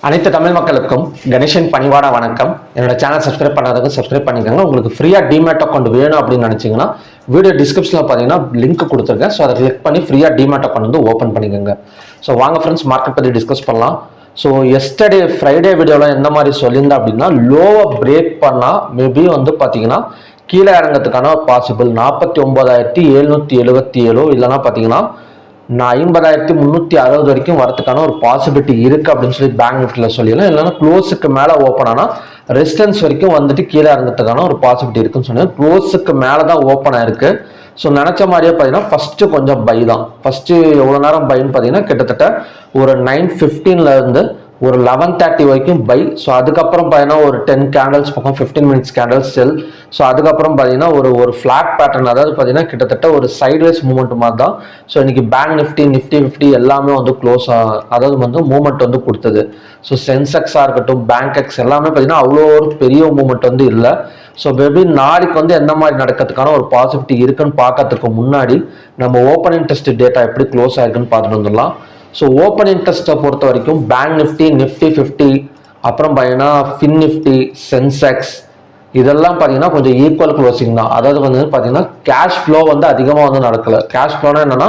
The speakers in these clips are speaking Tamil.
அனைத்து தமிழ் மக்களுக்கும் கணேஷன் பணிவான வணக்கம். என்னோட சேனல் சப்ஸ்கிரைப் பண்ணாதவங்க சப்ஸ்கிரைப் பண்ணிக்கோங்க. உங்களுக்கு ஃப்ரீயாக டிமேட் அக்கௌண்ட் வேணும் அப்படின்னு நினச்சிங்கன்னா வீடியோ டிஸ்கிரிப்ஷனில் பார்த்தீங்கன்னா லிங்க் கொடுத்துருக்கேன். ஸோ அதை கிளிக் பண்ணி ஃப்ரீயாக டிமேட் அக்கௌண்ட் வந்து ஓப்பன் பண்ணிக்கோங்க. ஸோ வாங்க ஃப்ரெண்ட்ஸ், மார்க்கெட் பற்றி டிஸ்கஸ் பண்ணலாம். ஸோ எஸ்டர்டே ஃப்ரைடே வீடியோவில் எந்த மாதிரி சொல்லியிருந்தேன் அப்படின்னா, லோவை பிரேக் பண்ணால் மேபி வந்து பார்த்தீங்கன்னா கீழே இறங்கிறதுக்கான பாசிபிள் 49,777 இல்லைன்னா பார்த்தீங்கன்னா நான் 50,360 வரைக்கும் வரதுக்கான ஒரு பாசிபிலிட்டி இருக்குது அப்படின்னு சொல்லி பேங்க் நிஃப்டியில் சொல்லிடலாம். இல்லைன்னா க்ளோஸுக்கு மேலே ஓப்பன் ஆனால் ரெசிஸ்டன்ஸ் வரைக்கும் வந்துட்டு கீழே இறங்கிறதுக்கான ஒரு பாசிபிலிட்டி இருக்குன்னு சொன்னேன். க்ளோஸுக்கு மேலே தான் ஓப்பன் ஆயிருக்கு. ஸோ நினச்ச மாதிரியே பார்த்தீங்கன்னா ஃபஸ்ட்டு கொஞ்சம் பை தான். ஃபஸ்ட்டு எவ்வளோ நேரம் பைன்னு பார்த்தீங்கன்னா கிட்டத்தட்ட ஒரு 9:15 இருந்து ஒரு 11:30 வரைக்கும் பை. ஸோ அதுக்கப்புறம் பார்த்தீங்கன்னா ஒரு 10 கேண்டல்ஸ் பக்கம் 15 மினிட்ஸ் கேண்டல்ஸ் செல். ஸோ அதுக்கப்புறம் பார்த்தீங்கன்னா ஒரு ஃப்ளாட் பேட்டர்ன், அதாவது பார்த்தீங்கன்னா கிட்டத்தட்ட ஒரு சைட்வேஸ் மூவ்மெண்ட் மாதிரி தான். ஸோ இன்னைக்கு பேங்க் நிஃப்டி, நிஃப்டி 50 எல்லாமே வந்து க்ளோஸ், அதாவது வந்து மூவ்மெண்ட் வந்து கொடுத்தது. ஸோ சென்செக்ஸாக இருக்கட்டும், பேங்க் எக்ஸ் எல்லாமே பார்த்தீங்கன்னா அவ்வளோ ஒரு பெரிய மூவ்மெண்ட் வந்து இல்லை. ஸோ மேபி நாளைக்கு வந்து எந்த மாதிரி நடக்கிறதுக்கான ஒரு பாசிபிலிட்டி இருக்குன்னு பார்க்கறதுக்கு முன்னாடி நம்ம ஓப்பன் இன்ட்ரெஸ்ட் டேட்டா எப்படி க்ளோஸ் ஆயிருக்குன்னு பார்த்துட்டு வந்துடலாம். ஸோ ஓப்பன் இன்ட்ரெஸ்ட்டை பொறுத்த வரைக்கும் பேங்க் நிஃப்டி, நிஃப்டி 50, அப்புறம் பார்த்தீங்கன்னா ஃபின் நிஃப்டி, சென்செக்ஸ் இதெல்லாம் பார்த்தீங்கன்னா கொஞ்சம் ஈக்குவல் க்ளோசிங் தான். அதாவது வந்து பார்த்தீங்கன்னா கேஷ் ஃப்ளோ வந்து அதிகமாக வந்து நடக்கலை. கேஷ் ஃப்ளோனா என்னன்னா,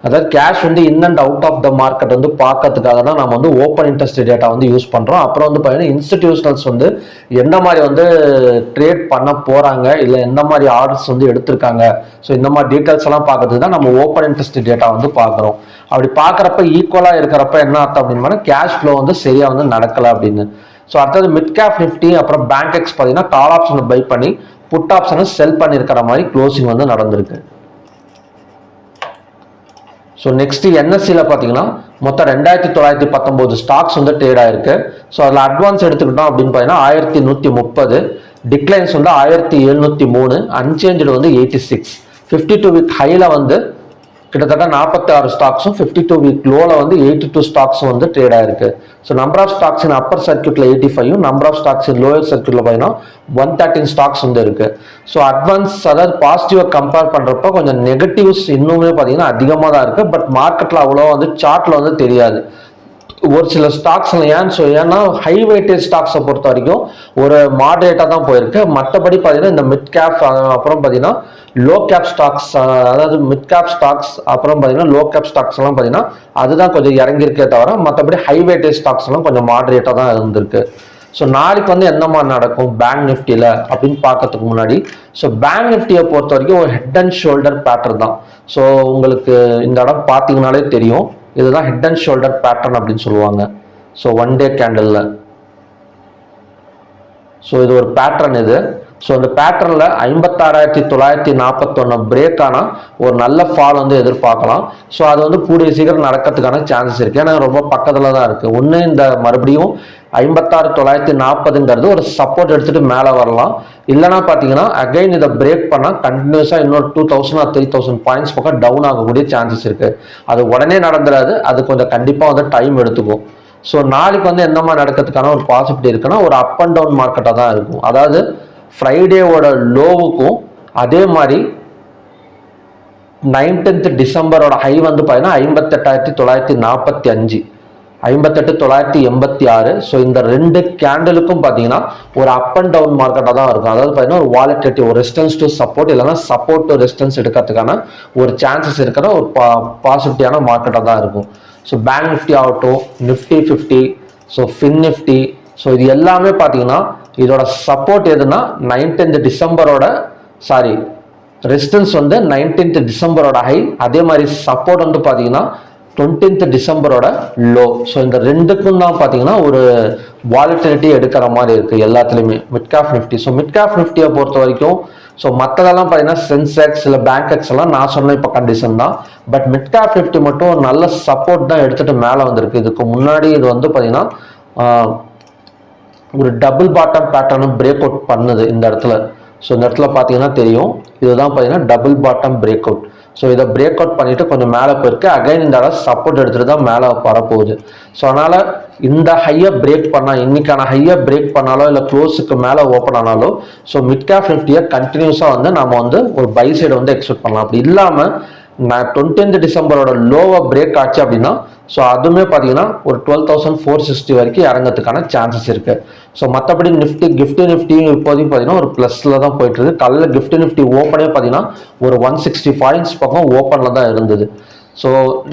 அதாவது கேஷ் வந்து in and out of the market வந்து பார்க்கறதுக்காக தான் நம்ம வந்து ஓப்பன் இன்ட்ரெஸ்ட் டேட்டா வந்து யூஸ் பண்ணுறோம். அப்புறம் வந்து பார்த்தீங்கன்னா இன்ஸ்டிடியூஷனல்ஸ் வந்து எந்த மாதிரி வந்து ட்ரேட் பண்ண போகிறாங்க, இல்லை எந்த மாதிரி ஆர்டர்ஸ் வந்து எடுத்திருக்காங்க, ஸோ இந்த மாதிரி டீட்டெயில்ஸ் எல்லாம் பார்க்கறதுக்கு தான் நம்ம ஓப்பன் இன்ட்ரெஸ்ட் டேட்டா வந்து பார்க்குறோம். அப்படி பார்க்குறப்ப ஈக்குவலாக இருக்கிறப்ப என்ன அர்த்தம் அப்படின்னா கேஷ் ஃப்ளோ வந்து சரியாக வந்து நடக்கலை அப்படின்னு. ஸோ அடுத்தது மிட் கேப் நிஃப்டி அப்புறம் பேங்க் எக்ஸ் பார்த்தீங்கன்னா கால் ஆப்ஷனை பை பண்ணி புட் ஆப்ஷனை செல் பண்ணியிருக்கிற மாதிரி க்ளோசிங் வந்து நடந்திருக்கு. ஸோ நெக்ஸ்ட் என்எஸ்சியில் பார்த்தீங்கன்னா மொத்தம் 2,919 ஸ்டாக்ஸ் வந்து ட்ரேட் ஆயிருக்கு. ஸோ அதில் அட்வான்ஸ் எடுத்துக்கிட்டோம் அப்படின்னு பார்த்தீங்கன்னா 1,130, டிக்ளைன்ஸ் வந்து 1,703, அன்சேஞ்சு வந்து 86. 52 வீக் ஹையில் வந்து கிட்டத்தட்ட 46 ஸ்டாக்ஸும், 52 வீக் லோவில் வந்து 82 ஸ்டாக்ஸும் வந்து ட்ரேட் ஆயிருக்கு. So number of stocks in upper சர்க்கியூட்டில் 85, number of stocks in lower சர்க்கியூட்டில் பார்த்தீங்கன்னா 113 ஸ்டாக்ஸ் வந்து இருக்கு. ஸோ அட்வான்ஸ், அதாவது பாசிட்டிவை கம்பேர் பண்ணுறப்ப கொஞ்சம் நெகட்டிவ்ஸ் இன்னுமே பார்த்தீங்கன்னா அதிகமாக தான் இருக்கு. பட் மார்க்கெட்டில் அவ்வளோ வந்து சார்ட்டில் வந்து தெரியாது ஒரு சில ஸ்டாக்ஸ்ல. ஏன்னா ஹை வெயிட்டேஜ் ஸ்டாக்ஸை பொறுத்த வரைக்கும் ஒரு மாடரேட்டாக தான் போயிருக்கு. மற்றபடி பார்த்தீங்கன்னா இந்த மிட் கேப் அப்புறம் பார்த்தீங்கன்னா லோ கேப் ஸ்டாக்ஸ், அதாவது மிட் கேப் ஸ்டாக்ஸ் அப்புறம் பார்த்தீங்கன்னா லோ கேப் ஸ்டாக்ஸ் எல்லாம் பார்த்தீங்கன்னா அதுதான் கொஞ்சம் இறங்கியிருக்கே தவிர மற்றபடி ஹை வெயிட்டேஜ் ஸ்டாக்ஸ் எல்லாம் கொஞ்சம் மாடரேட்டாக தான் இருந்திருக்கு. ஸோ நாளைக்கு வந்து எந்த மாதிரி நடக்கும் பேங்க் நிஃப்டியில் அப்படின்னு பார்க்கறதுக்கு முன்னாடி, ஸோ பேங்க் நிஃப்டியை பொறுத்த வரைக்கும் ஒரு ஹெட் அண்ட் ஷோல்டர் பேட்டர்ன் தான். ஸோ உங்களுக்கு இந்த இடம் பார்த்தீங்கன்னாலே தெரியும், இதுதான் ஹெட் அண்ட் ஷோல்டர் பேட்டர்ன் அப்படின்னு சொல்லுவாங்க. ஸோ ஒன் டே கேண்டலில் ஸோ இது ஒரு பேட்டர்ன் இது. ஸோ இந்த பேட்டர்னில் 56,941 பிரேக் ஆனால் ஒரு நல்ல ஃபால் வந்து எதிர்பார்க்கலாம். ஸோ அது வந்து கூடிய சீக்கிரம் நடக்கிறதுக்கான சான்சஸ் இருக்குது. ஏன்னா ரொம்ப பக்கத்தில் தான் இருக்குது. ஒன்று இந்த மறுபடியும் 56,940ங்கிறது ஒரு சப்போர்ட் எடுத்துகிட்டு மேலே வரலாம். இல்லைனா பார்த்தீங்கன்னா அகைன் இதை பிரேக் பண்ணால் கண்டினியூஸாக இன்னொரு 2,000 or 3,000 பாயிண்ட்ஸ் பக்கம் டவுன் ஆகக்கூடிய சான்சஸ் இருக்குது. அது உடனே நடந்துடாது, அது கொஞ்சம் கண்டிப்பாக வந்து டைம் எடுத்துக்கும். ஸோ நாளைக்கு வந்து எந்த மாதிரி நடக்கிறதுக்கான ஒரு பாசிபிலிட்டி இருக்குன்னா ஒரு அப் அண்ட் டவுன் மார்க்கெட்டாக தான் இருக்கும். அதாவது ஃப்ரைடேவோட லோவுக்கும் அதே மாதிரி 19th டிசம்பரோட ஹை வந்து பார்த்தீங்கன்னா 58,945, 58,986. ஸோ இந்த ரெண்டு கேண்டலுக்கும் பார்த்தீங்கன்னா ஒரு அப் அண்ட் டவுன் மார்க்கெட்டாக தான் இருக்கும். அதாவது பார்த்தீங்கன்னா ஒரு வாலட்டிலிட்டி, ஒரு ரெசிஸ்டன்ஸ் டு சப்போர்ட் இல்லைன்னா சப்போர்ட் டு ரெசிஸ்டன்ஸ் எடுக்கிறதுக்கான ஒரு சான்சஸ் இருக்கிற ஒரு பாசிட்டிவான மார்க்கெட்டாக தான் இருக்கும். ஸோ பேங்க் நிஃப்டி ஆகட்டும், Nifty 50, so fin Nifty, so இது எல்லாமே பார்த்தீங்கன்னா இதோட சப்போர்ட் எதுனா 19th டிசம்பரோட ரெசிஸ்டன்ஸ் வந்து 19th டிசம்பரோட ஹை, அதே மாதிரி சப்போர்ட் வந்து பார்த்தீங்கன்னா 20th டிசம்பரோட லோ. ஸோ இந்த ரெண்டுக்கும் தான் பார்த்தீங்கன்னா ஒரு வாலட்டிலிட்டி எடுக்கிற மாதிரி இருக்குது எல்லாத்துலேயுமே mid cap Nifty. So mid cap நிஃப்டியை பொறுத்த வரைக்கும் ஸோ மற்றதெல்லாம் பார்த்தீங்கன்னா சென்செக்ஸ் இல்லை பேங்க் எக்ஸ் எல்லாம் நான் சொன்ன இப்போ கண்டிஷன் தான். பட் மிட் கேப் நிஃப்டி மட்டும் ஒரு நல்ல சப்போர்ட் தான் எடுத்துகிட்டு மேலே வந்திருக்கு. இதுக்கு முன்னாடி இது வந்து பார்த்தீங்கன்னா ஒரு double bottom pattern break out பண்ணுது இந்த இடத்துல. ஸோ இந்த இடத்துல பார்த்தீங்கன்னா தெரியும், இதுதான் பார்த்தீங்கன்னா double bottom break out. So இதை பிரேக் அவுட் பண்ணிட்டு கொஞ்சம் மேலே போயிருக்கு. அகைன் இந்த இடம் சப்போர்ட் எடுத்துகிட்டு தான் மேலே வரப்போகுது. ஸோ அதனால் இந்த ஹையை பிரேக் பண்ணால், இன்னைக்கான ஹையை பிரேக் பண்ணாலோ இல்லை க்ளோஸுக்கு மேலே ஓப்பன் ஆனாலோ ஸோ மிட் கேப் நிஃப்டியை கண்டினியூஸாக வந்து நம்ம வந்து ஒரு பை சைடு வந்து எக்ஸ்பெக்ட் பண்ணலாம். அப்படி இல்லாமல் 20th டிசம்பரோட லோவை பிரேக் ஆச்சு அப்படின்னா ஸோ அதுவுமே பார்த்தீங்கன்னா ஒரு 12,460 வரைக்கும் இறங்கிறதுக்கான சான்சஸ் இருக்கு. ஸோ மற்றபடி கிஃப்ட் நிஃப்டி இப்போதைக்கு பார்த்தீங்கன்னா ஒரு ப்ளஸ்ல தான் போயிட்டு இருக்கு. காலையில் கிஃப்ட் நிஃப்டி ஓப்பனே பார்த்தீங்கன்னா ஒரு 160 பாயிண்ட்ஸ் பக்கம் ஓப்பனில் தான் இருந்தது. ஸோ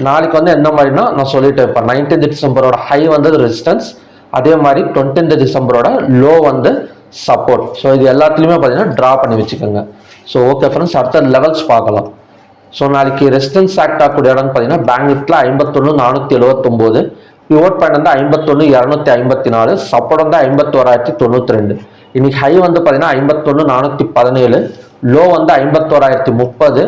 நாளைக்கு வந்து என்ன மாதிரினா நான் சொல்லிட்டேன், இப்போ 19th டிசம்பரோட ஹை வந்து ரெசிஸ்டன்ஸ், அதே மாதிரி 20th டிசம்பரோட லோ வந்து சப்போர்ட். ஸோ இது எல்லாத்துலேயுமே பார்த்தீங்கன்னா ட்ரா பண்ணி வச்சுக்கோங்க. ஸோ ஓகே ஃப்ரெண்ட்ஸ், அடுத்த லெவல்ஸ் பார்க்கலாம். ஸோ நாளைக்கு ரெசிஸ்டன்ஸ் ஆக்ட் ஆகக்கூடிய இடம்னு பார்த்தீங்கன்னா பேங்க் நிஃப்டியில் 51,479, பிவோட் பாயிண்ட் வந்து 51,254, சப்போர்ட் வந்து 51,092. இன்னைக்கு ஹை வந்து பார்த்தீங்கன்னா 51,417, லோ வந்து 51,030,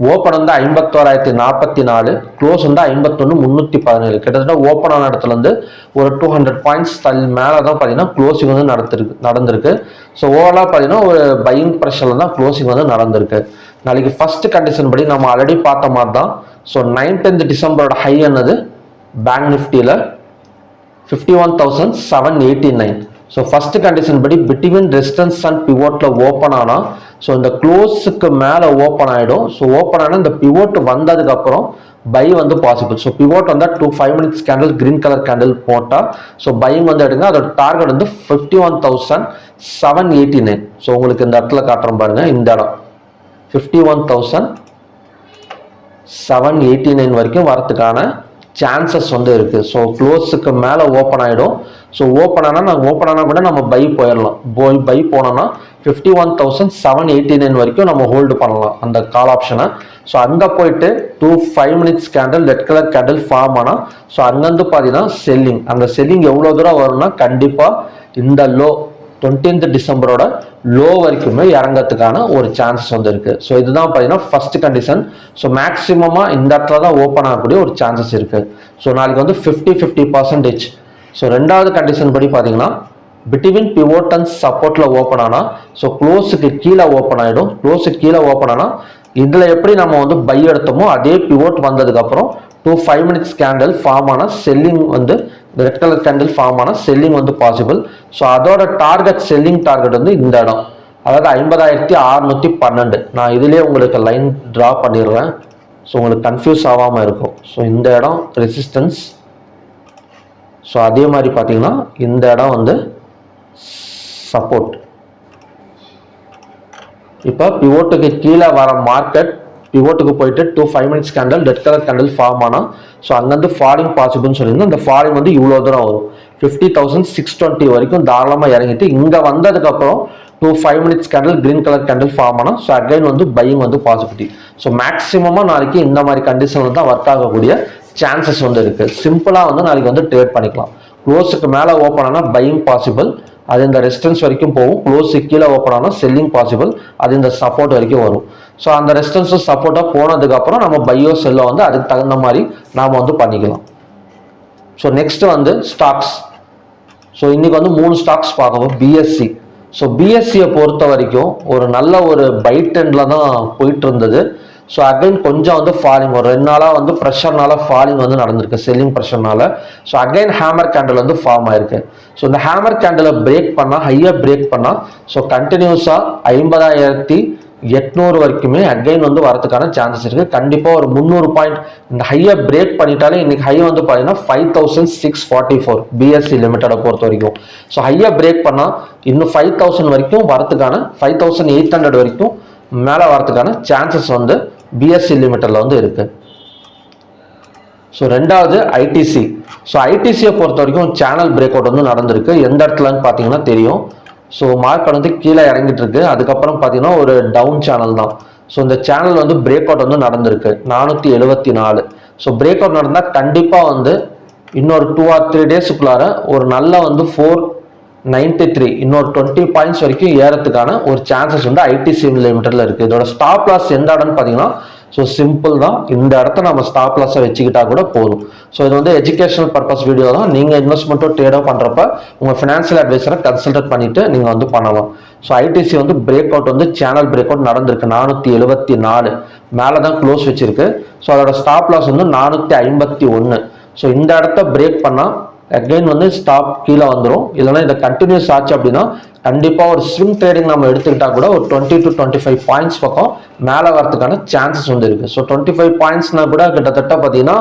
ஓப்பன் வந்து 51,044, க்ளோஸ் வந்து 51,317. கிட்டத்தட்ட ஓப்பன் ஆன இடத்துல இருந்து ஒரு 200 பாயிண்ட்ஸ் மேலே தான் பார்த்தீங்கன்னா க்ளோசிங் வந்து நடந்திருக்கு. ஸோ ஓவராலாக பார்த்தீங்கன்னா ஒரு பையிங் ப்ரெஷரில் தான் க்ளோசிங் வந்து நடந்திருக்கு. நாளைக்கு ஃபர்ஸ்ட் கண்டிஷன் படி நம்ம ஆல்ரெடி பார்த்த மாதிரி தான். ஸோ 19th டிசம்பரோட ஹை என்னது பேங்க் நிஃப்டியில் 51,789. ஸோ ஃபர்ஸ்ட் கண்டிஷன் படி பிட்வீன் ரெசிஸ்டன்ஸ் அண்ட் பிவோட்டில் ஓப்பன் ஆனால் ஸோ இந்த க்ளோஸுக்கு மேலே ஓப்பன் ஆகிடும். ஸோ ஓப்பன் ஆனால் இந்த பிவோட் வந்ததுக்கப்புறம் பை வந்து பாசிபிள். ஸோ பிவோட் வந்தால் 5 minutes candle green colour candle போட்டால் ஸோ பையிங் வந்து எடுங்க. அதோட டார்கெட் வந்து 51,789. ஸோ உங்களுக்கு இந்த இடத்துல காட்டுறோம் பாருங்க, இந்த இடம் 51,789 வரைக்கும் வரதுக்கான சான்சஸ் வந்து இருக்குது. ஸோ க்ளோஸுக்கு மேலே ஓப்பன் ஆகிடும். ஸோ ஓப்பன் ஆனால் கூட நம்ம பை போயிடலாம். பை போனோம்னா 51,789 வரைக்கும் நம்ம ஹோல்டு பண்ணலாம் அந்த கால் ஆப்ஷனை. ஸோ அங்கே போயிட்டு 5 minutes candle red colour candle form ஆனால் ஸோ அங்கேருந்து பார்த்தீங்கன்னா செல்லிங், அந்த செல்லிங் எவ்வளோ தூரம் வரும்னா கண்டிப்பாக இந்த லோ 20th டிசம்பரோட லோ வரைக்குமே இறங்கிறதுக்கான ஒரு சான்சஸ் வந்து இருக்கு. ஸோ இதுதான் பார்த்தீங்கன்னா ஃபர்ஸ்ட் கண்டிஷன். ஸோ மேக்ஸிமமாக இந்த இடத்துல தான் ஓப்பன் ஆகக்கூடிய ஒரு சான்சஸ் இருக்கு. ஸோ நாளைக்கு வந்து 50% ஸோ ரெண்டாவது கண்டிஷன் படி பார்த்தீங்கன்னா பிட்வீன் பிவோட் அண்ட் சப்போர்ட்ல ஓப்பன் ஆனால் ஸோ க்ளோஸுக்கு கீழே ஓப்பன் ஆகிடும். க்ளோஸுக்கு கீழே ஓப்பன் ஆனால் இதில் எப்படி நம்ம வந்து பை எடுத்தோமோ அதே பிவோட் வந்ததுக்கப்புறம் 5 minutes கேண்டில் ஃபார்ம் ஆனால் செல்லிங் வந்து ரெட் கலர் கேண்டில் ஃபார்ம் ஆனால் செல்லிங் வந்து பாசிபிள். ஸோ அதோட செல்லிங் டார்கெட் வந்து இந்த இடம், அதாவது 50,612. நான் இதுலேயே உங்களுக்கு லைன் ட்ரா பண்ணிடுறேன், ஸோ உங்களுக்கு கன்ஃபியூஸ் ஆகாமல் இருக்கும். ஸோ இந்த இடம் ரெசிஸ்டன்ஸ். ஸோ அதே மாதிரி பார்த்தீங்கன்னா இந்த இடம் வந்து சப்போர்ட். இப்போ பிவோட்டுக்கு கீழே வர மார்க்கெட் பிவோட்டுக்கு போயிட்டு 5 minutes candle red colour candle form ஆனால் ஸோ அங்கேருந்து ஃபாலிங் பாசிபிள்னு சொல்லியிருந்தோம். அந்த ஃபாலிங் வந்து இவ்வளோ தூரம் வரும், 50,620 வரைக்கும் தாராளமாக இறங்கிட்டு இங்கே வந்ததுக்கப்புறம் 5 minutes candle green colour candle form ஆனால் ஸோ அகைன் வந்து பையிங் வந்து பாசிபிலிட்டி. ஸோ மேக்ஸிமமாக நாளைக்கு இந்த மாதிரி கண்டிஷனில் தான் ஒர்க் ஆகக்கூடிய சான்சஸ் வந்து இருக்குது. சிம்பிளாக வந்து நாளைக்கு வந்து ட்ரேட் பண்ணிக்கலாம். க்ளோஸுக்கு மேலே ஓப்பன் ஆனால் பையிங் பாசிபிள், அது இந்த ரெசிஸ்டன்ஸ் வரைக்கும் போகும். க்ளோஸுக்கு கீழே ஓப்பன் ஆனால் செல்லிங் பாசிபிள், அது இந்த சப்போர்ட் வரைக்கும் வரும். ஸோ அந்த ரெசிஸ்டன்ஸும் சப்போர்ட்டாக போனதுக்கப்புறம் நம்ம பையோ செல்லோ வந்து அதுக்கு தகுந்த மாதிரி நாம் வந்து பண்ணிக்கலாம். ஸோ நெக்ஸ்ட் வந்து ஸ்டாக்ஸ். ஸோ இன்னைக்கு வந்து 3 ஸ்டாக்ஸ் பார்க்கவும். பிஎஸ்சி. ஸோ பிஎஸ்சியை பொறுத்த வரைக்கும் ஒரு நல்ல ஒரு பை ட்ரெண்ட்ல தான் போயிட்டு இருந்தது. ஸோ அகைன் கொஞ்சம் வந்து ஃபாலிங், ஒரு 2 நாளாக வந்து ப்ரெஷர்னால ஃபாலிங் வந்து நடந்திருக்கு, செல்லிங் ப்ரெஷர்னால. ஸோ அகைன் ஹேமர் கேண்டில் வந்து ஃபார்ம் ஆயிருக்கு. ஸோ இந்த ஹேமர் கேண்டிலை பிரேக் பண்ணால், ஹையாக பிரேக் பண்ணால் ஸோ கண்டினியூஸாக 50,800 வரைக்குமே அகைன் வந்து வரதுக்கான சான்சஸ் இருக்குது. கண்டிப்பாக ஒரு 300 பாயிண்ட் இந்த ஹையை பிரேக் பண்ணிட்டாலே இன்னைக்கு ஹை வந்து பார்த்தீங்கன்னா 5,644 பிஎஸ்சி லிமிட்டடை பொறுத்த வரைக்கும். ஸோ ஹையை பிரேக் பண்ணால் இன்னும் 5,000 வரைக்கும் வரதுக்கான 5,800 வரைக்கும் மேலே வரதுக்கான சான்சஸ் வந்து பிஎஸ்சி லிமிட்டடில் வந்து இருக்கு. ஸோ ரெண்டாவது ஐடிசி. ஸோ ஐடிசியை பொறுத்த வரைக்கும் சேனல் பிரேக் அவுட் வந்து நடந்திருக்கு. எந்த இடத்துலன்னு பார்த்தீங்கன்னா தெரியும். ஸோ மார்க்கெட் வந்து கீழே இறங்கிட்டு இருக்கு. அதுக்கப்புறம் பார்த்தீங்கன்னா ஒரு டவுன் சேனல் தான். ஸோ இந்த சேனல் வந்து பிரேக் அவுட் வந்து நடந்திருக்கு 474. ஸோ பிரேக் அவுட் நடந்தால் கண்டிப்பாக வந்து இன்னொரு 2 or 3 டேஸுக்குள்ளார ஒரு நல்ல வந்து 493 இன்னொரு 20 பாயிண்ட்ஸ் வரைக்கும் ஏறத்துக்கான ஒரு சான்சஸ் வந்து ஐடிசி லிமிட்டட்ல இருக்கு. இதோட ஸ்டாப் லாஸ் எந்த இடம்னு பார்த்தீங்கன்னா ஸோ சிம்பிள் தான், இந்த இடத்த நம்ம ஸ்டாப் லாஸை வச்சுக்கிட்டா கூட போதும். ஸோ இது வந்து எஜுகேஷனல் பர்பஸ் வீடியோ தான். நீங்கள் இன்வெஸ்ட்மெண்ட்டோ ட்ரேடோ பண்ணுறப்ப உங்கள் ஃபினான்ஷியல் அட்வைசரை கன்சல்ட் பண்ணிட்டு நீங்கள் வந்து பண்ணலாம். ஸோ ஐடிசி வந்து பிரேக் அவுட் வந்து சேனல் பிரேக் அவுட் நடந்திருக்கு 474 மேலே தான் க்ளோஸ் வச்சிருக்கு. ஸோ அதோட ஸ்டாப் லாஸ் வந்து 451. ஸோ இந்த இடத்த பிரேக் பண்ணால் அகைன் வந்து ஸ்டாப் கீழே வந்துடும். இல்லைன்னா இதை கண்டினியூஸ் ஆச்சு அப்படின்னா கண்டிப்பாக ஒரு ஸ்விங் ட்ரேடிங் நம்ம எடுத்துக்கிட்டா கூட ஒரு 20 to 25 பாயிண்ட்ஸ் பக்கம் மேலே வரதுக்கான சான்சஸ் வந்து இருக்குது. ஸோ 25 பாயிண்ட்ஸ்னா கூட கிட்டத்தட்ட பார்த்தீங்கன்னா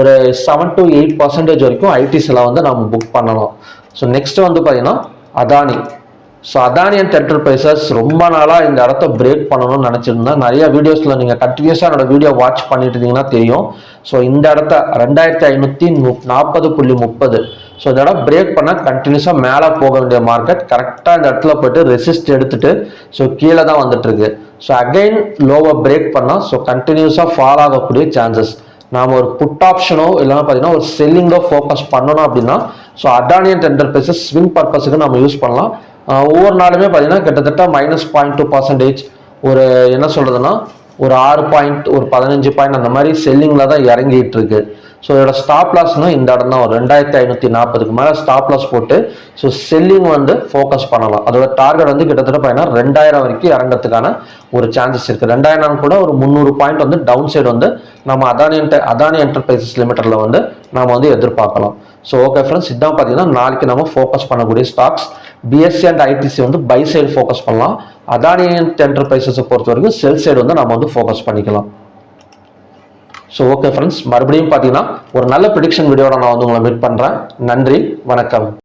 ஒரு 7 to 8% வரைக்கும் ஐடிசியில் வந்து நம்ம புக் பண்ணலாம். ஸோ நெக்ஸ்ட் வந்து பார்த்தீங்கன்னா Adani. So Adani and enterprises ரொம்ப நாளாக இந்த இடத்த பிரேக் பண்ணணும்னு நினச்சிருந்தேன். நிறைய வீடியோஸில் நீங்கள் கண்டினியூஸாக என்னோட வீடியோ வாட்ச் பண்ணிட்டு இருந்தீங்கன்னா தெரியும். ஸோ இந்த இடத்த 2540.30. ஸோ இந்த இடம் பிரேக் பண்ணால் கண்டினியூஸாக மேலே போக வேண்டிய மார்க்கெட் கரெக்டாக இந்த இடத்துல போயிட்டு ரெசிஸ்ட் எடுத்துட்டு ஸோ கீழே தான் வந்துட்டு இருக்கு. ஸோ அகைன் லோவை பிரேக் பண்ணால் ஸோ கண்டினியூஸாக ஃபால் ஆகக்கூடிய சான்சஸ். நாம் ஒரு புட் ஆப்ஷனோ இல்லைன்னா பார்த்தீங்கன்னா ஒரு செல்லிங்கோ ஃபோக்கஸ் பண்ணணும் அப்படின்னா so Adani and enterprises swing பர்பஸுக்கு நம்ம யூஸ் பண்ணலாம். ஒவ்வொரு நாளுமே பார்த்தீங்கன்னா கிட்டத்தட்ட -0.2% ஒரு என்ன சொல்றதுன்னா ஒரு 6 பாயிண்ட் ஒரு 15 பாயிண்ட் அந்த மாதிரி செல்லிங்கில் தான் இறங்கிட்டு இருக்கு. ஸோ இதோட ஸ்டாப் லாஸ்னா இந்த இடம் தான் ஒரு 2540க்கு மேலே ஸ்டாப் லாஸ் போட்டு ஸோ செல்லிங் வந்து ஃபோக்கஸ் பண்ணலாம். அதோட டார்கெட் வந்து கிட்டத்தட்ட பார்த்தீங்கன்னா 2000 வரைக்கும் இறங்கிறதுக்கான ஒரு சான்சஸ் இருக்குது. 2000 கூட ஒரு 300 பாயிண்ட் வந்து டவுன் சைடு வந்து நம்ம அதானி என்டர்பிரைசஸ் லிமிட்டட்ல வந்து நம்ம வந்து எதிர்பார்க்கலாம். ஸோ ஓகே ஃப்ரெண்ட்ஸ், இதுதான் பார்த்தீங்கன்னா நாளைக்கு நம்ம ஃபோக்கஸ் பண்ணக்கூடிய ஸ்டாக்ஸ். பிஎஸ்சி அண்ட் ஐடிசி வந்து பை சைடு ஃபோக்கஸ் பண்ணலாம். அதானி என்டர்பிரைசஸை பொறுத்த வரைக்கும் செல் சைடு வந்து நம்ம வந்து ஃபோக்கஸ் பண்ணிக்கலாம். ஸோ ஓகே ஃப்ரெண்ட்ஸ், மறுபடியும் பார்த்தீங்கன்னா ஒரு நல்ல ப்ரிடிக்ஷன் வீடியோட நான் வந்து உங்களை மீட் பண்ணுறேன். நன்றி, வணக்கம்.